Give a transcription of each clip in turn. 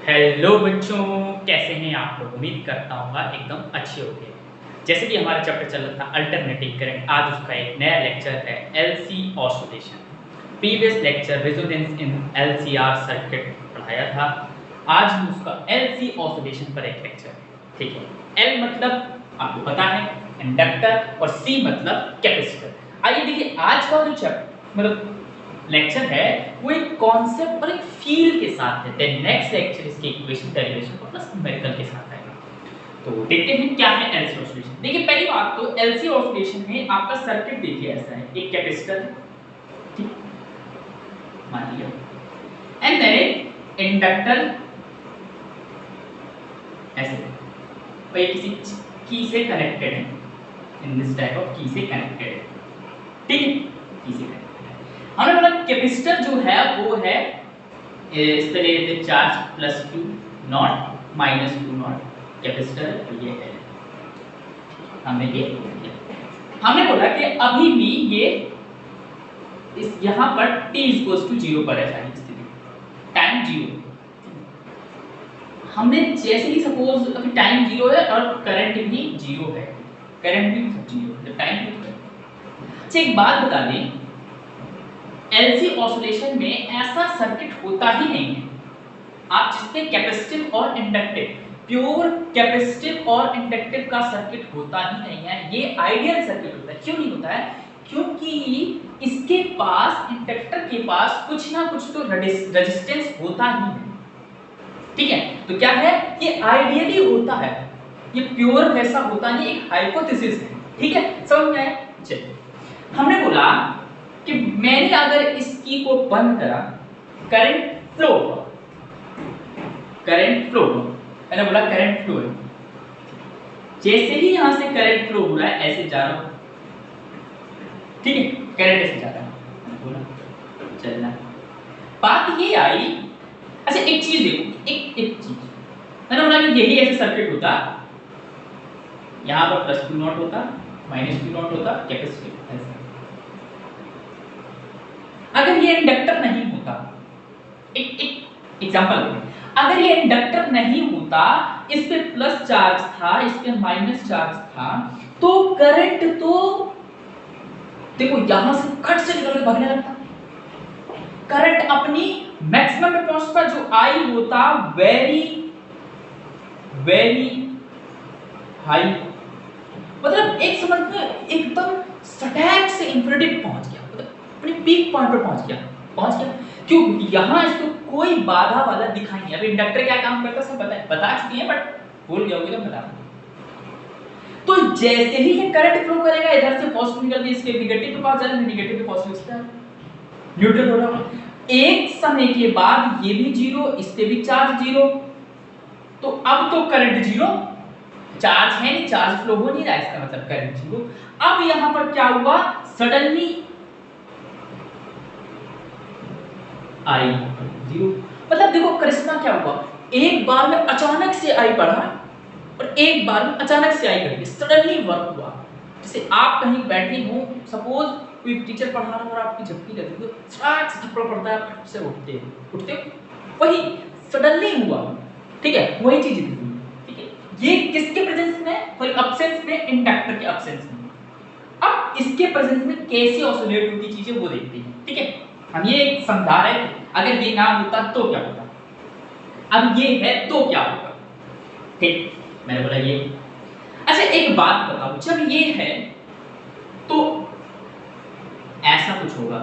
Hello बच्चों, कैसे हैं आप लोग। उम्मीद करता हूँ एकदम अच्छे होंगे। जैसे कि हमारा चैप्टर चल रहा था अल्टरनेटिव करंट, आज उसका एक नया लेक्चर है LC oscillation. Previous lecture resonance in LCR circuit पढ़ाया था। आज हम उसका एलसी ऑसिलेशन पर एक लेक्चर है। ठीक है, एल मतलब आपको पता है इंडक्टर और सी मतलब कैपेसिटर। आइए देखिए, आज का जो चैप्टर मतलब लेक्चर है वो एक कॉन्सेप्ट और एक फील के साथ है। देन नेक्स्ट लेक्चर इसके इक्वेशन डेरिवेशन और प्लस न्यूमेरिकल के साथ आएगा। तो देखते हैं क्या है एलसी ऑसिलेशन। देखिए पहली बात तो एलसी ऑसिलेशन में आपका सर्किट देखिए ऐसा है, एक कैपेसिटर है, ठीक, मान लिया, एंड देन इंडक्टर ऐसे, और ये किसी की से कनेक्टेड है, इन दिस टाइप ऑफ की से कनेक्टेड है, ठीक है, की से कनेक्टेड है। हमने बोला कैपेसिटर जो है वो है इस पे ले लेते charge plus Q not minus Q not capacitor, तो ये है हमने ये किया। हमने बोला कि अभी भी ये इस यहाँ पर t इक्वल्स टू 0 पर है सारी स्थिति, टाइम 0। हमने जैसे ही सपोज अभी टाइम 0 है और करंट भी 0 है, करंट भी 0 है, टाइम भी 0 है। अच्छा एक बात बता दें, एलसी ऑसिलेशन में ऐसा सर्किट होता ही नहीं है आप जिसमें कैपेसिटिव और इंडक्टिव, प्योर कैपेसिटिव और इंडक्टिव का सर्किट होता ही नहीं है। ये आइडियल सर्किट होता है। क्यों नहीं होता है? क्योंकि इसके पास, इंडक्टर के पास कुछ ना कुछ तो रेजिस्टेंस होता ही है, ठीक है। तो क्या है, ये आइडियली होता है, ये प्योर वैसा होता नहीं, एक हाइपोथेसिस है, ठीक है। समझ में आया? चलिए, हमने बोला कि मैंने अगर इस की को बंद करा, करंट फ्लो हुआ, करंट फ्लो हुआ, मैंने बोला करंट फ्लो है, जैसे ही यहां से करंट फ्लो हो रहा है ऐसे जा रहा हूं, ठीक है, करंट ऐसे जा रहा है, बोला चलना। बात ये आई, अच्छा एक चीज देखो, एक चीज मैंने बोला कि यही ऐसे सर्किट होता, यहां पर प्लस क्यू नॉट होता, माइनस क्यू नॉट होता, कैपेसिटर ऐसा। अगर ये इंडक्टर नहीं होता, एक एग्जांपल, अगर ये इंडक्टर नहीं होता, इस पे प्लस चार्ज था, इस पे माइनस चार्ज था, तो करंट तो देखो यहां से कट से निकल के भागने लगता, करंट अपनी मैक्सिमम पे पहुंचता, जो आई होता वेरी वेरी हाई, मतलब एक समझ में एकदम सटैक से इंफिनिटी पहुंच गया, मतलब अपने पीक पॉइंट पर पहुंच गया। क्यों? यहां इसको कोई बाधा वाला दिखाई नहीं। अभी इंडक्टर क्या काम करता है सब बता चुकी है, बट भूल गया होगा तो बता दूं। तो जैसे ही ये करंट फ्लो करेगा, इधर से पॉजिटिव निकल के इसके नेगेटिव पे पहुंच जाएगा, नेगेटिव पे पॉजिटिव इसका न्यूट्रल हो रहा है। एक समय के बाद ये भी 0, इस पे भी चार्ज 0, तो अब तो करंट 0, चार्ज है नहीं, चार्ज फ्लो हो नहीं रहा, इसका मतलब करंट 0। अब यहां पर क्या हुआ, सडनली आई 0, मतलब देखो करिश्मा क्या हुआ, एक बार में अचानक से आई बढ़ा और एक बार में अचानक से आई घटी, सडनली वर्क हुआ। जैसे आप कहीं बैठे हो, सपोज कोई टीचर पढ़ा रहा है और आपकी झपकी लगी, तो छाट से थप्पड़ पड़ता है, आप फट से उठते हो, वही सडनली हुआ, ठीक है, वही चीज थी, ठीक है। ये किसके प्रेजेंस में, सॉरी एब्सेंस में, इंडक्टर के एब्सेंस में। अब इसके प्रेजेंस में कैसे ऑसिलेट होती चीजें वो देखते हैं, ठीक है। हम ये समझा रहे थे, अगर ये ना होता तो क्या होता, अब ये है तो क्या होगा, ठीक, मैंने बोला ये। अच्छा एक बात बताओ, जब ये है तो ऐसा कुछ होगा,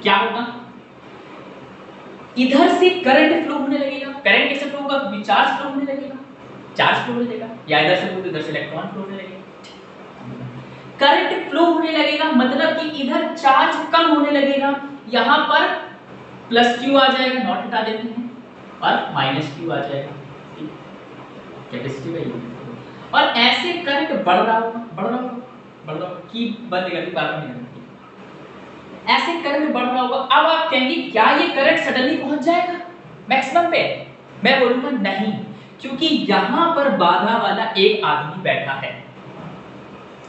क्या होगा, इधर से करंट फ्लो होने लगेगा, करंट कैसे फ्लो होगा, चार्ज फ्लो होने लगेगा, चार्ज फ्लो होने लगेगा, या इधर से इधर से इलेक्ट्रॉन फ्लो होने लगेगा, करंट फ्लो होने लगेगा, मतलब कि इधर चार्ज कम होने लगेगा, यहां पर प्लस क्यू आ जाएगा, नॉट हटा देते हैं, और माइनस क्यू आ जाएगा, कैपेसिटी वही, और ऐसे करंट बढ़ रहा होगा की बंद करके बात नहीं करती, ऐसे करंट बढ़ रहा होगा। अब आप कहेंगे क्या ये करंट सडनली पहुंच जाएगा मैक्सिमम पे? मैं बोलूंगा नहीं, क्योंकि यहां पर बाधा वाला एक आदमी बैठा है,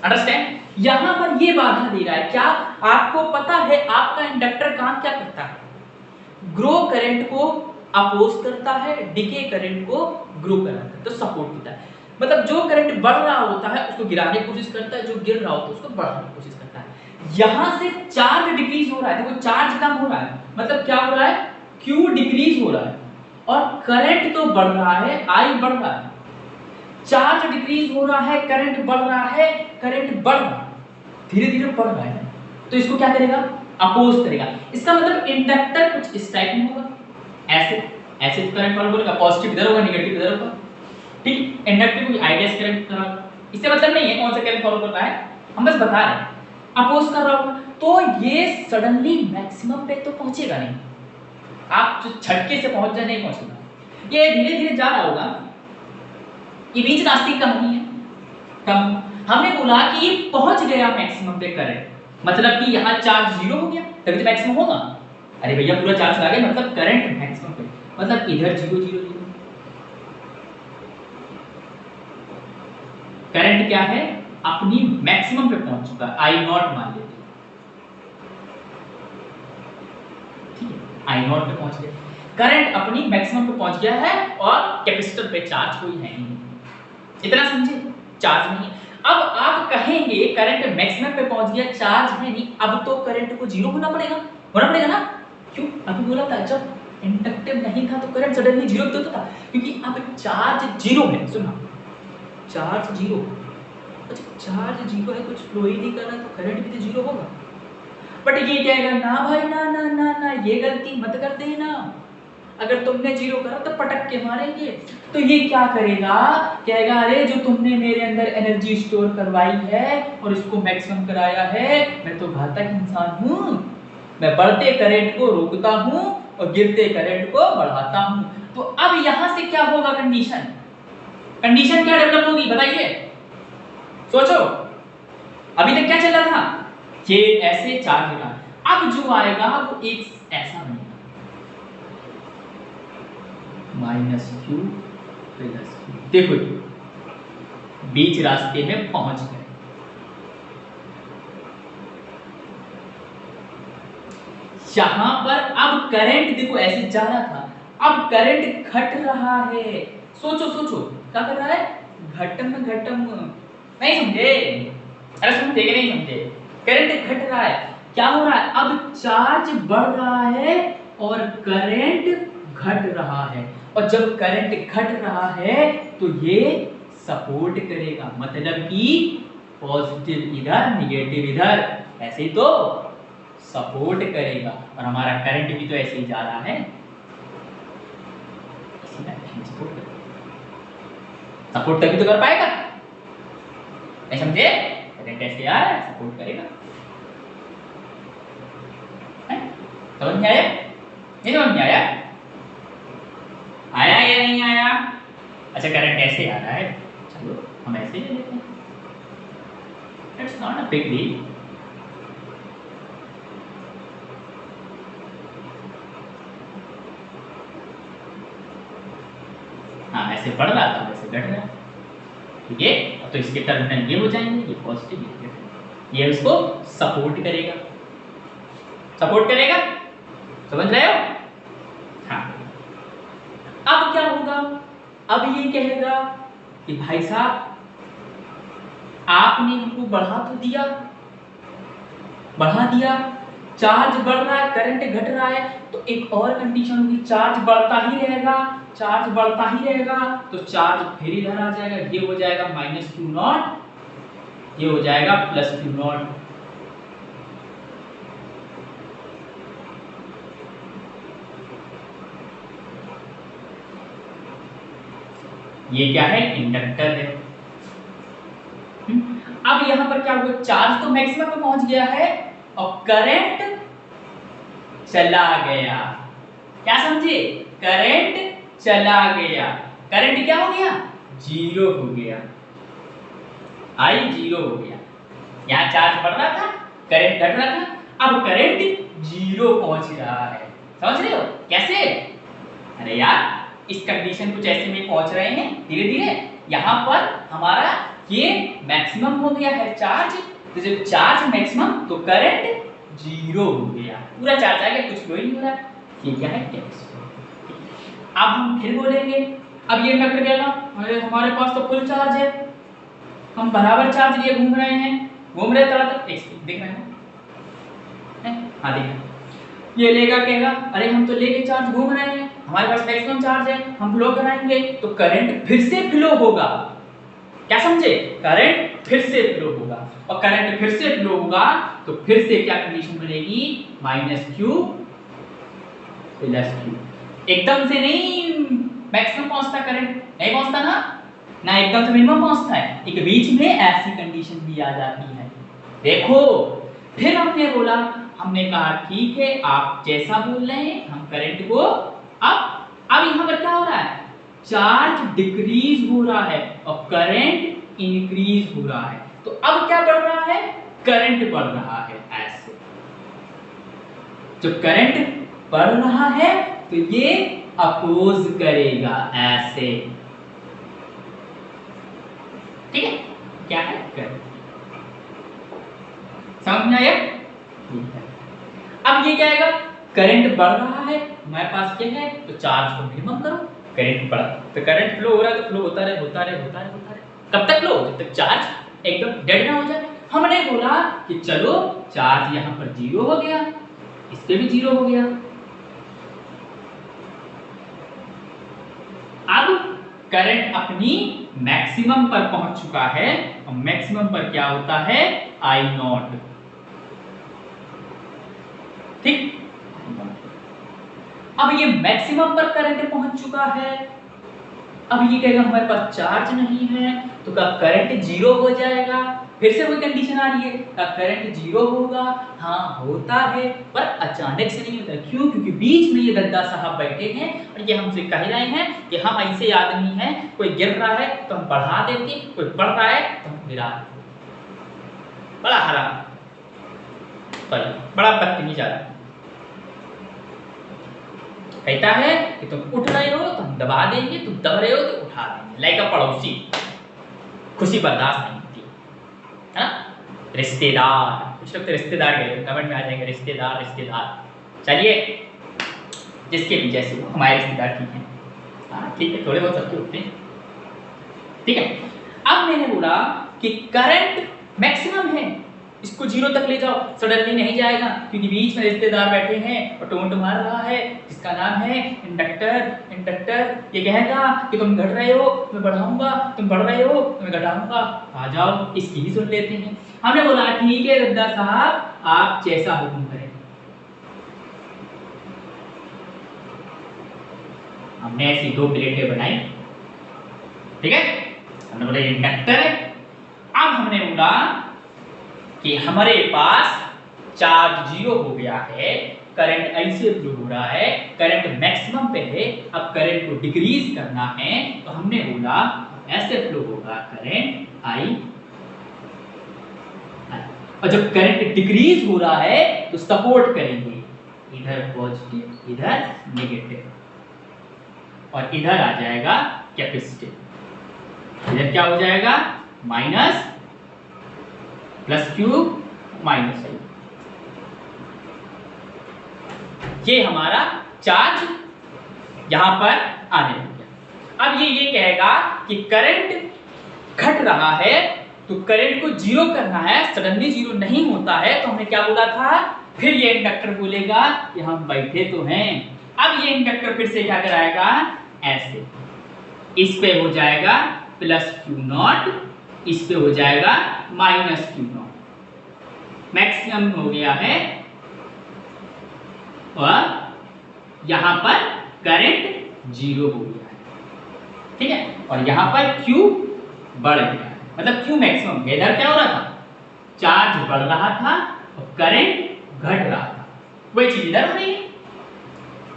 अंडरस्टैंड। यहां पर ये बाधा दे रहा है। क्या आपको पता है आपका इंडक्टर काम क्या करता है? ग्रो करंट को अपोज करता है, डिके करंट को ग्रो कराता है, तो सपोर्ट देता है। मतलब जो करंट बढ़ रहा होता है उसको गिराने की कोशिश करता है, जो गिर रहा होता है उसको बढ़ाने की कोशिश करता है। यहां से चार्ज डिक्रीज हो रहा है, देखो चार्ज कम हो रहा है, मतलब क्या हो रहा है? Q डिक्रीज हो रहा है और करंट तो बढ़ रहा है, I बढ़ रहा है। चार्ज डिक्रीज हो रहा है, करंट बढ़ रहा है, करंट बढ़ रहा है, धीरे धीरे बढ़ रहा है, तो इसको क्या करेगा? अपोज करेगा। इसका मतलब इंडक्टर कुछ इस टाइप में होगा, ऐसे ऐसे करंट फॉलो करेगा, पॉजिटिव इधर होगा, नेगेटिव इधर होगा, ठीक। इंडक्टर कोई आइडियस करंट का इससे मतलब नहीं है कौन सा करंट फॉलो कर रहा है, हम बस बता रहे हैं अपोज कर रहा होगा, तो ये सडनली मैक्सिमम पे तो पहुंचेगा नहीं, आप जो झटके से पहुंच जाए नहीं पहुंचेगा, ये धीरे धीरे जा रहा होगा, ये बीच रास्ते की कहानी है। कम हमने बोला कि ये पहुंच गया मैक्सिमम पे करंट, मतलब कि यहाँ चार्ज जीरो हो गया तभी तो मैक्सिमम होगा। अरे भैया पूरा चार्ज आ गया मतलब करंट मैक्सिमम पे, मतलब इधर जीरो जीरो जीरो। करंट क्या है? अपनी मैक्सिमम पे पहुंच चुका है, आई नॉट मान लेते, ठीक है, आई नॉट पे पहुंच गया, करंट अपनी मैक्सिमम पे पहुंच गया है और कैपेसिटर पे चार्ज कोई है नहीं, इतना समझे, चार्ज नहीं। अब आप कहेंगे करंट मैक्सिमम पे पहुंच गया, चार्ज है नहीं, अब तो करंट को जीरो होना पड़ेगा ना। क्यों? अभी बोला था जब इंडक्टिव नहीं था तो करंट सडनली जीरो होता था, क्योंकि अब चार्ज जीरो है। सुना, चार्ज जीरो, अच्छा चार्ज जीरो है, कुछ फ्लो ही नहीं कर रहा तो करंट भी तो जीरो होगा। बट ये कहेगा ना भाई ना ना ना ना, ये गलती मत कर देना, अगर तुमने जीरो करा तो पटक के मारेंगे। तो ये क्या करेगा? कहेगा अरे जो तुमने मेरे अंदर एनर्जी स्टोर करवाई है और इसको मैक्सिमम कराया है, मैं तो घातक इंसान हूं, मैं बढ़ते करंट को रोकता हूं और गिरते करंट को बढ़ाता हूं। तो अब यहां से क्या होगा? कंडीशन क्या डेवलप होगी बताइए, सोचो। अभी तक क्या चल रहा था? ये ऐसे चार्ज होगा, अब जो आएगा वो एक ऐसा बनेगा -q प्लस q। देखो बीच रास्ते में पहुंच गए, यहां पर अब करंट देखो ऐसे जा रहा था, अब करंट घट रहा है। सोचो क्या कर रहा है? घटम नहीं समझे? अरे समझे कि नहीं समझे? करंट घट रहा है, क्या हो रहा है? अब चार्ज बढ़ रहा है और करंट घट रहा है, और जब करंट घट रहा है तो ये सपोर्ट करेगा, मतलब कि पॉजिटिव इधर निगेटिव इधर, ऐसे तो सपोर्ट करेगा। और हमारा करंट भी तो ऐसे ही जा रहा है, सपोर्ट तभी तो कर पाएगा, नहीं समझे? करंट ऐसे आ रहा है, सपोर्ट करेगा। समझ में आया? नहीं समझ में आया? आया या नहीं आया? अच्छा करंट ऐसे आ रहा है, चलो हम ऐसे ले लेते हैं, it's not a big deal. हाँ ऐसे बढ़ रहा था, वैसे घट रहा है, ठीक है। तो इसके टर्मिनल ये हो जाएंगे, ये पॉजिटिव ये नेगेटिव, ये उसको सपोर्ट करेगा, समझ रहे हो? हाँ अब क्या होगा? अब ये कहेगा कि भाई साहब आपने हमको बढ़ा दिया, चार्ज बढ़ रहा है, करंट घट रहा है, तो एक और कंडीशन होगी, चार्ज बढ़ता ही रहेगा, तो चार्ज फिर इधर आ जाएगा, ये हो जाएगा -q0, ये हो जाएगा +q0। ये क्या है? इंडक्टर है। अब यहां पर क्या हुआ? चार्ज तो मैक्सिमम पे पहुंच गया है और करंट चला गया, क्या समझे? करंट चला गया, करंट क्या हो गया? जीरो हो गया, आई जीरो हो गया। यहां चार्ज बढ़ रहा था, करंट घट रहा था, अब करंट जीरो पहुंच रहा है, समझ रहे हो कैसे? अरे यार इस कंडीशन कुछ ऐसे में पहुंच रहे हैं धीरे धीरे, यहां पर हमारा ये मैक्सिमम हो गया है चार्ज, तो जब चार्ज मैक्सिमम तो करंट जीरो हो गया, पूरा चार्ज आ गया, कुछ फ्लो ही नहीं हो रहा। ये क्या है, कैपेसिटर। अब हम फिर बोलेंगे, अब ये इंडक्टर क्या था, अरे हमारे पास तो फुल चार्ज है, हम बराबर चार्ज लिए घूम रहे हैं, घूम रहे तरह तक देख रहे हैं, हाँ देखा, ये लेगा कहेगा अरे हम तो लेके चार्ज घूम रहे हैं, हमारे पास मैक्सिमम चार्ज है, हम फ्लो कराएंगे तो करंट फिर से फ्लो होगा। क्या समझे, करंट फिर से फ्लो होगा, और करंट फिर से फ्लो होगा तो फिर से क्या कंडीशन बनेगी, -q +q। एकदम से नहीं मैक्सिमम पहुंचता करंट, नहीं पहुंचता ना एकदम से मिनिमम पहुंचता है, एक बीच में ऐसी कंडीशन भी आ जाती है। देखो फिर हमने बोला, हमने कहा ठीक है आप जैसा बोल रहे हैं हम करंट को, अब यहां पर क्या हो रहा है, चार्ज डिक्रीज हो रहा है और करंट इंक्रीज हो रहा है, तो अब क्या बढ़ रहा है, करंट बढ़ रहा है। ऐसे जब करंट बढ़ रहा है तो ये अपोज करेगा ऐसे, ठीक है, क्या है करंट, समझ में आया। अब ये क्या आएगा, करंट बढ़ रहा है, हमारे पास क्या है, तो चार्ज को मिनिमम करो, करंट बढ़ा तो करंट फ्लो हो रहा है तो फ्लो होता रहे होता रहे होता रहे होता रहे, कब तक फ्लो, जब तक चार्ज एकदम डेड ना हो जाए। हमने बोला कि चलो चार्ज यहाँ पर जीरो हो गया, इस पे भी जीरो हो गया, अब करंट अपनी मैक्सिमम पर पहुंच चुका है, और मैक्सिमम पर क्या होता है, I0, ठीक। अब ये मैक्सिमम पर करंट पहुंच चुका है, अब ये कहेगा हमारे पास चार्ज नहीं है, तो क्या करंट जीरो हो जाएगा, फिर से वही कंडीशन आ रही है, क्या करंट जीरो होगा, हाँ होता है, पर अचानक से नहीं होता। क्यों, क्योंकि बीच में ये दद्दा साहब बैठे हैं और ये हमसे कह रहे हैं कि हम ऐसे आदमी हैं, कोई गिर रहा है तो हम बढ़ा देते, कोई बढ़ रहा है तो हम गिरा देते। बड़ा हराम, बड़ा बदतमीज आदमी कहता है कि तुम उठ रहे हो तो हम दबा देंगे, तुम दब रहे हो तो उठा देंगे, लाइक अ पड़ोसी, खुशी बर्दाश्त नहीं होती है। रिश्तेदार, कुछ लोग तो रिश्तेदार कह रहे हैं, कमेंट में आ जाएंगे रिश्तेदार रिश्तेदार, चलिए जिसके भी जैसे हो, हमारे रिश्तेदार ठीक है, हाँ ठीक है, थोड़े बहुत सबके होते हैं, ठीक है। अब मैंने बोला कि करंट मैक्सिमम है, इसको जीरो तक ले जाओ, सडनली नहीं जाएगा, क्योंकि बीच में रिश्तेदार बैठे हैं और टोंट मार रहा है जिसका नाम है इंडक्टर। इंडक्टर ये कहेगा कि तुम घट रहे हो मैं बढ़ाऊंगा, तुम बढ़ रहे हो मैं घटाऊंगा, आ जाओ, इसकी भी सुन लेते हैं। हमने बोला ठीक है गद्दा साहब आप जैसा हुक्म करें। हमने ऐसी दो प्लेटें बनाई, ठीक है, हमने बोला इंडक्टर है। अब हमने बोला कि हमारे पास चार्ज जीरो हो गया है, करंट ऐसे फ्लो हो रहा है, करंट मैक्सिमम पे है, अब करंट को डिक्रीज करना है, तो हमने बोला ऐसे फ्लो होगा करंट आई, और जब करंट डिक्रीज हो रहा है तो सपोर्ट करेंगे, इधर पॉजिटिव इधर नेगेटिव, और इधर आ जाएगा कैपेसिटिव, इधर क्या हो जाएगा माइनस प्लस क्यू माइनस, ये हमारा चार्ज यहां पर आने लग गया। अब ये कहेगा कि करंट घट रहा है तो करंट को जीरो करना है, सडनली जीरो नहीं होता है, तो हमने क्या बोला था, फिर ये इंडक्टर बोलेगा कि हम बैठे तो हैं। अब ये इंडक्टर फिर से क्या कराएगा, ऐसे इस पे हो जाएगा प्लस क्यू नॉट, इस पे हो जाएगा माइनस क्यू नॉट, मैक्सिमम हो गया है, और यहां पर करंट जीरो हो गया है, ठीक है, और यहां पर Q बढ़ गया है, मतलब Q मैक्सिमम। इधर क्या हो रहा था, चार्ज बढ़ रहा था और करंट घट रहा था, वही चीज इधर हो रही है,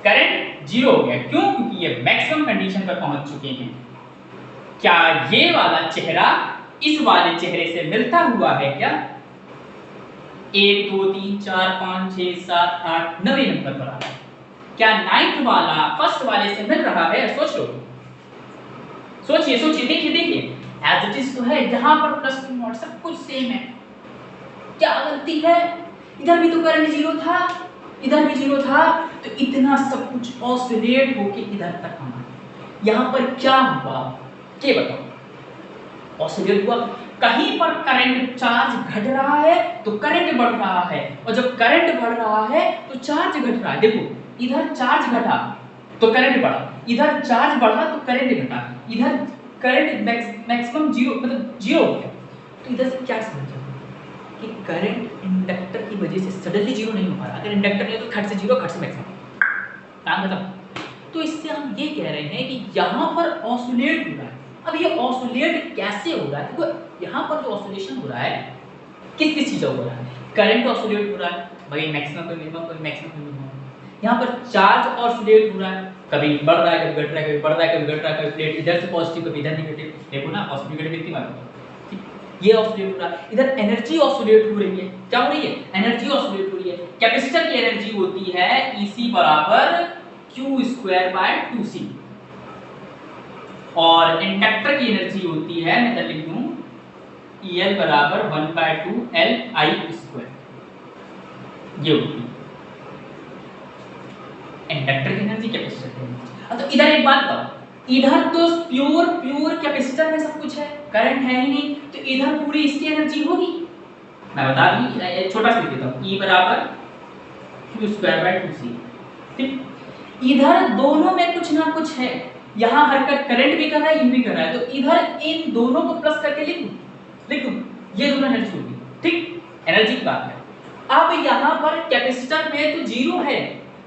करंट जीरो हो गया। क्यों, क्योंकि ये मैक्सिमम कंडीशन पर पहुंच चुके हैं। क्या ये वाला चेहरा इस वाले चेहरे से मिलता हुआ है क्या, 1 2 3 4 5 6 7 8 9 नंबर पर आ रहा है, क्या 9th वाला फर्स्ट वाले से मिल रहा है, सोच लो, सोचिए सोचिए, देखिए देखिए, एज इट इज तो है, जहां पर प्लस क्यू नॉट सब कुछ सेम है, क्या गलती है, इधर भी तो करंट जीरो था, इधर भी जीरो था, तो इतना सब कुछ ऑसिलेट होके इधर तक आना। यहाँ पर क्या हुआ ये बताओ, ऑसिलेट हुआ, कहीं पर करंट चार्ज घट रहा है तो करंट बढ़ रहा है, और जब करंट बढ़ रहा है तो चार्ज घट रहा है। देखो इधर चार्ज घटा तो करंट बढ़ा, इधर चार्ज बढ़ा तो करंट घटा, इधर करंट मैक्सिमम जीरो मतलब जीरो हो गया। तो इधर से क्या समझा कि करंट इंडक्टर की वजह से सडनली जीरो नहीं हो पा रहा। अगर इंडक्टर नहीं है तो खट से जीरो, खट से मैक्सिमम, काम खत्म। तो इससे हम ये कह रहे हैं कि यहाँ पर ऑसिलेट हो रहा है। अब ये ऑसिलेट कैसे हो रहा है, देखो यहाँ पर जो ऑसिलेशन हो रहा है किस किस चीज़ हो रहा है, करंट ऑसिलेट हो रहा है भाई, मैक्सिमम पे मिनिमम, कभी मैक्सिमम पे मिनिमम। यहाँ पर चार्ज ऑसिलेट हो रहा है, कभी बढ़ रहा है कभी घट रहा है, कभी बढ़ रहा है कभी घट रहा है, कभी प्लेट इधर से पॉजिटिव कभी इधर नेगेटिव। देखो ना ऑसिलेट कितनी बार ये ऑसिलेट हो रहा है। इधर एनर्जी ऑसिलेट हो रही है, क्या हो रही है, एनर्जी ऑसिलेट हो रही है। कैपेसिटर की एनर्जी होती है EC बराबर Q²/2C, और इंडक्टर की एनर्जी होती है, मैं इधर लिख दूं EL बराबर 1/2LI²। ये होती है इंडक्टर की एनर्जी, कैपेसिटर की एनर्जी। तो इधर एक बात बताओ, इधर तो प्योर कैपेसिटर में सब कुछ है, करंट है ही नहीं, तो इधर पूरी इसकी एनर्जी होगी। मैं बता दूं, छोटा सा लिख देता हूं, E बराबर Q²/2C। ठीक, इधर दोनों में कुछ ना कुछ है, यहाँ हरकत करंट भी कर रहा है, ये भी कर रहा है, तो इधर इन दोनों को प्लस करके लिख दूं, ये दोनों एनर्जी होगी। ठीक, एनर्जी की बात है। अब यहाँ पर कैपेसिटर में तो जीरो है,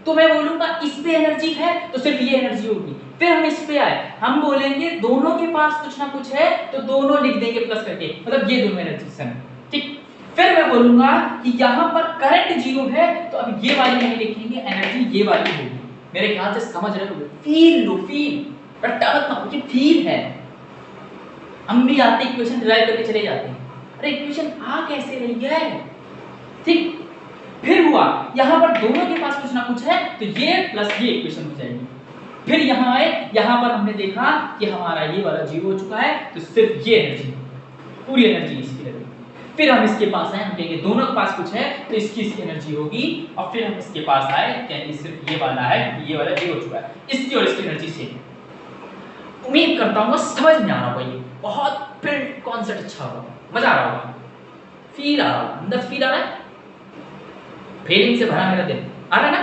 तो मैं बोलूंगा इस पे एनर्जी है तो सिर्फ ये एनर्जी होगी। फिर हम इस पे आए, हम बोलेंगे दोनों के पास कुछ ना कुछ है तो दोनों लिख देंगे प्लस करके, मतलब ये दोनों एनर्जी सन। ठीक, फिर मैं बोलूंगा कि यहाँ पर करंट जीरो है तो अब ये वाली नहीं लिखेंगे, एनर्जी ये वाली होगी। मेरे ख्याल से समझ रहे हो, फील लो, फील रट्टा मत मारो, ये फील है। हम भी आते इक्वेशन डिराइव करके चले जाते हैं, अरे इक्वेशन आ कैसे रही है। ठीक, फिर हुआ यहाँ पर दोनों के पास कुछ ना कुछ है तो ये प्लस ये इक्वेशन हो जाएगी। फिर यहाँ आए, यहाँ पर हमने देखा कि हमारा ये वाला जीरो हो चुका है तो सिर्फ ये एनर्जी, पूरी एनर्जी इसकी लगेगी। फिर हम इसके पास आए, हम कहेंगे दोनों के पास कुछ है तो इसकी एनर्जी होगी, और फिर हम इसके पास आए कहेंगे सिर्फ ये वाला है क्योंकि ये वाला जीरो हो चुका है, इसकी और इसकी एनर्जी सेम। उम्मीद करता हूँ समझ में आ रहा होगा, ये बहुत फील्ड कॉन्सेप्ट अच्छा होगा, मजा आ रहा होगा, फील आ रहा होगा, अंदर फील आ रहा है, फीलिंग से भरा मेरा दिल आ रहा है ना।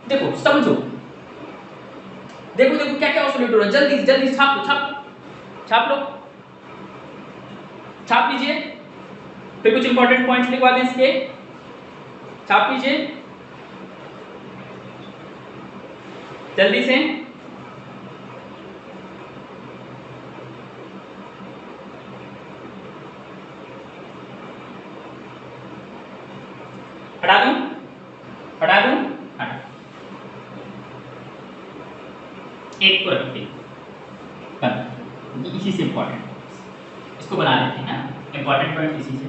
देखो समझो, देखो देखो क्या क्या ऑसिलेट हो रहा है, जल्दी जल्दी छाप लो, छाप लो, छाप लीजिए। फिर कुछ इंपॉर्टेंट पॉइंट्स लिखवा दें इसके, छाप लीजिए जल्दी से। हटा दूं, हटा दूं, हटा, एक को रखते इसी से इंपॉर्टेंट, इसको बना लेते हैं ना इंपॉर्टेंट पॉइंट इसी से।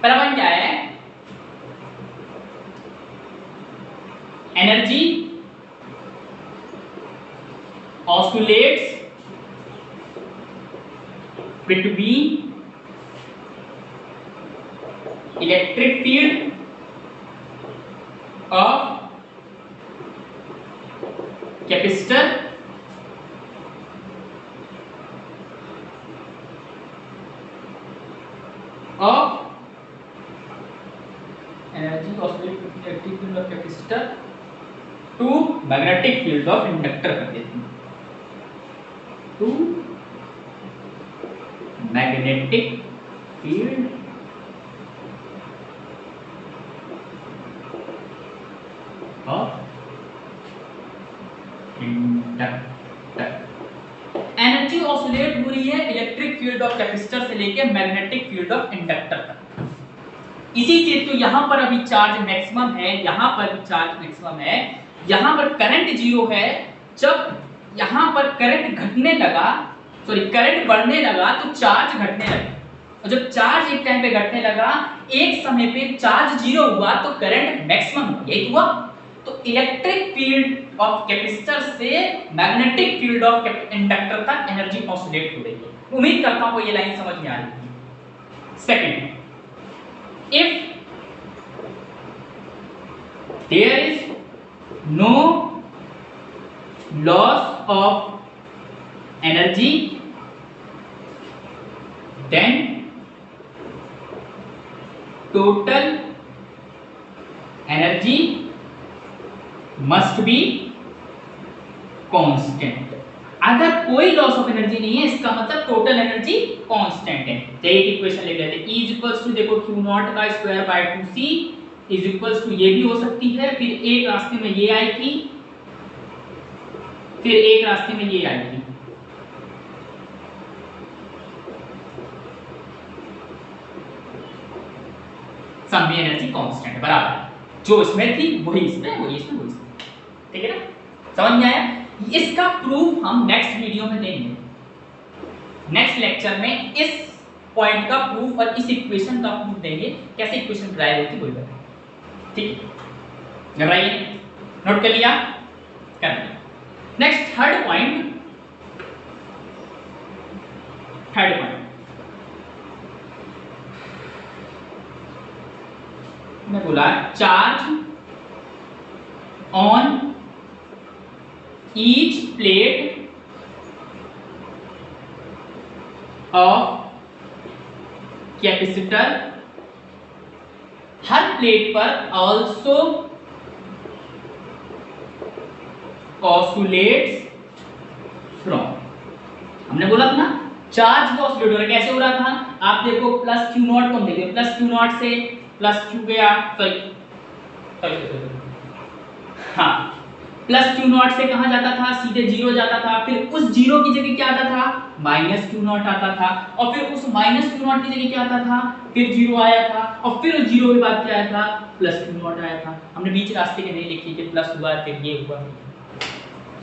पहला पॉइंट क्या है, energy oscillates between electric field of capacitor of energy oscillate between electric field of capacitor to magnetic field of inductor कर देते हैं, to magnetic field of inductor। Energy oscillate हो रही है इलेक्ट्रिक फील्ड ऑफ कैपेसिटर से लेके magnetic field of inductor तक। इसी चीज तो यहाँ पर अभी चार्ज मैक्सिमम है, यहाँ पर भी चार्ज मैक्सिमम है, यहाँ पर करंट जीरो है। जब यहाँ पर करंट घटने लगा, सॉरी करंट बढ़ने लगा तो चार्ज घटने लगा, और जब चार्ज एक टाइम पे घटने लगा, एक समय पे चार्ज जीरो हुआ तो करंट मैक्सिमम हुआ, यही हुआ। तो इलेक्ट्रिक फील्ड ऑफ कैपेसिटर से मैग्नेटिक फील्ड ऑफ इंडक्टर तक एनर्जी ऑसिलेट हो रही है। उम्मीद करता हूं ये लाइन समझ में आ रही है। Second, if there is no loss of energy, then total energy must be constant। अगर कोई लॉस ऑफ एनर्जी नहीं है इसका मतलब टोटल एनर्जी कांस्टेंट है। तो एक इक्वेशन लिख लेते हैं, E इक्वल्स टू देखो Q नॉट का square by 2C is equals to ये भी हो सकती है, फिर एक रास्ते में ये आई थी, फिर एक रास्ते में ये आई थी। सम भी एनर्जी कांस्टेंट बराबर, जो इसमें थी वही इसमें, वही इसमें, वही इसमें। ठीक है ना, समझ में आया? इसका प्रूफ हम नेक्स्ट वीडियो में देंगे। नेक्स्ट लेक्चर में इस पॉइंट का प्रूफ और इस इक्वेशन का प्रूफ देंगे, कैसे इक्वेशन ड्राइव होती है वही बताएंगे। ठीक, घबराइए, नोट कर लिया, कर लिया। नेक्स्ट थर्ड पॉइंट, मैं बोला charge on each plate of capacitor, her plate पर ऑल्सो ऑसिलेट्स फ्रॉम। हमने बोला था ना चार्ज का ऑसिलेट हो रहा है, कैसे हो रहा था? आप देखो प्लस क्यू नॉट को देखिए, प्लस क्यू नॉट से प्लस क्यू गया, हाँ प्लस क्यू नॉट से कहाँ जाता था? सीधे जीरो जाता था, फिर उस जीरो की जगह क्या आता था? माइनस क्यू नॉट आता था, और फिर उस माइनस क्यू नॉट की जगह क्या आता था? फिर जीरो आया था, और फिर उस जीरो के बाद क्या आया था? प्लस क्यू नॉट आया था। हमने बीच रास्ते के नहीं लिखी कि प्लस हुआ फिर ये हुआ,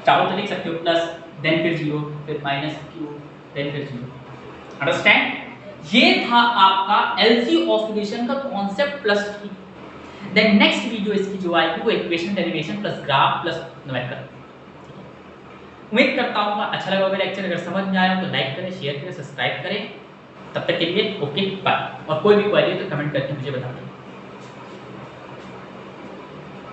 चाहो तो लिख सकते हो प्लस देन फिर जीरो फिर माइनस क्यू देन फिर जीरो। अंडरस्टैंड? ये था आपका एलसी ऑसिलेशन का कॉन्सेप्ट प्लस की। देन नेक्स्ट वीडियो इसकी जो आएगी वो equation derivation plus graph plus numerical. उम्मीद करता हूँ अच्छा लगा होगा लेक्चर। अगर समझ में आया तो लाइक करें, शेयर करें, सब्सक्राइब करें। तब तक के लिए ओके बाय। और कोई भी क्वेरी है तो कमेंट करके मुझे बता दें।